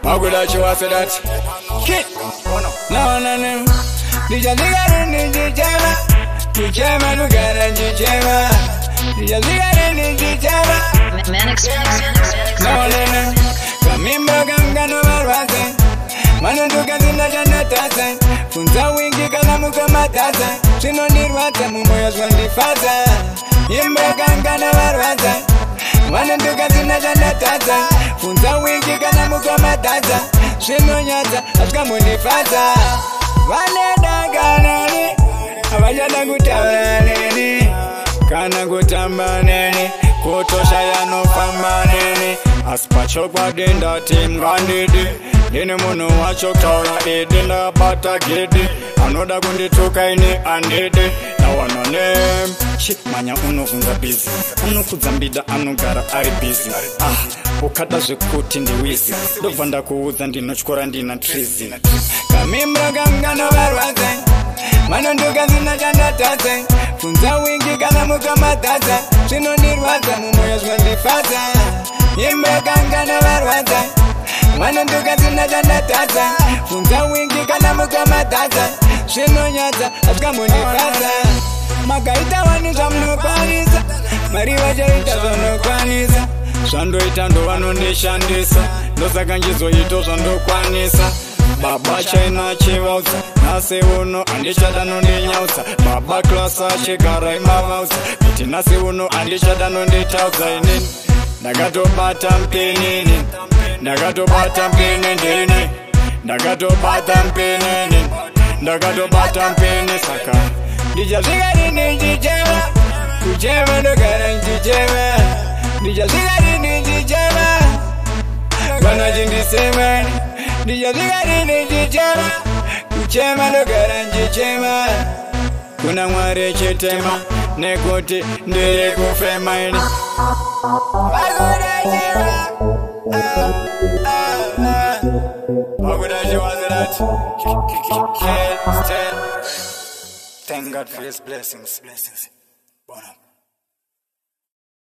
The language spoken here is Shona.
Maguda chwa say that. No. Dija diga ni dijema. Dijema no gara dijema. Dija diga ni dijema. Manix. No. Kamimba ganga no marwase. Manu duka zina jana tasa. Funza wingi kala muka matasa. Sino nirwata mumoyo zwondi fasa. Imba ganga no marwase. Manu duka zina jana tasa. Funza wingi kala muka matasa. Sino nyata aska mundi fasa. Vane daganani. Avajana kutawanani. Kana kutambanani. Kutosha ya no famanani. Aspacho kwa dinda team gandidi. Nini munu wacho kaura edinda bata gidi. Anoda gundi tuka ini andidi. Na wanonem shit manya unofunza busy. Unokuzambida anugara ari busy. Ukada zvekuti ndi wizi. Ndovanda kuudza ndinochkora ndina trizi. Kamimra gangano varwadze. Manonduka zina chandatadze. Funza wingi kana mukamatadza. Zvinondirwadza mumoyo zvondifadza. Imba gangano varwadze. Manonduka zina chandatadza. Funza wingi kana mukamatadza. Zvinonyadza azvikambondifadza. Magaita wani zvamunokwanisa. Mari vachaita zvanokwanisa. Zvandoita ndo vanondishandisa. Ndosaka nchizoita zvandokwanisa. Baba chaina chivautsa. Nasi uno andichada nondinyautsa. Baba klasa chigara imavautsa. Kuti nasi uno andichada nonditautsa inini. Ndakatobata mpinini. Ndakatobata mpinini. Ndakatobata mpinini. Ndakatobata mpinini. Saka ndichasvika rini ndichema. Kuchema ndogara ndichema. Ndichasvika rini ndichema. Vanachindisema. Ndichasvika rini ndichema. Kuchema ndogara ndichema. Kuna Mwari chitema. Nekuti ndiri kufema ini. Thank God for his blessings.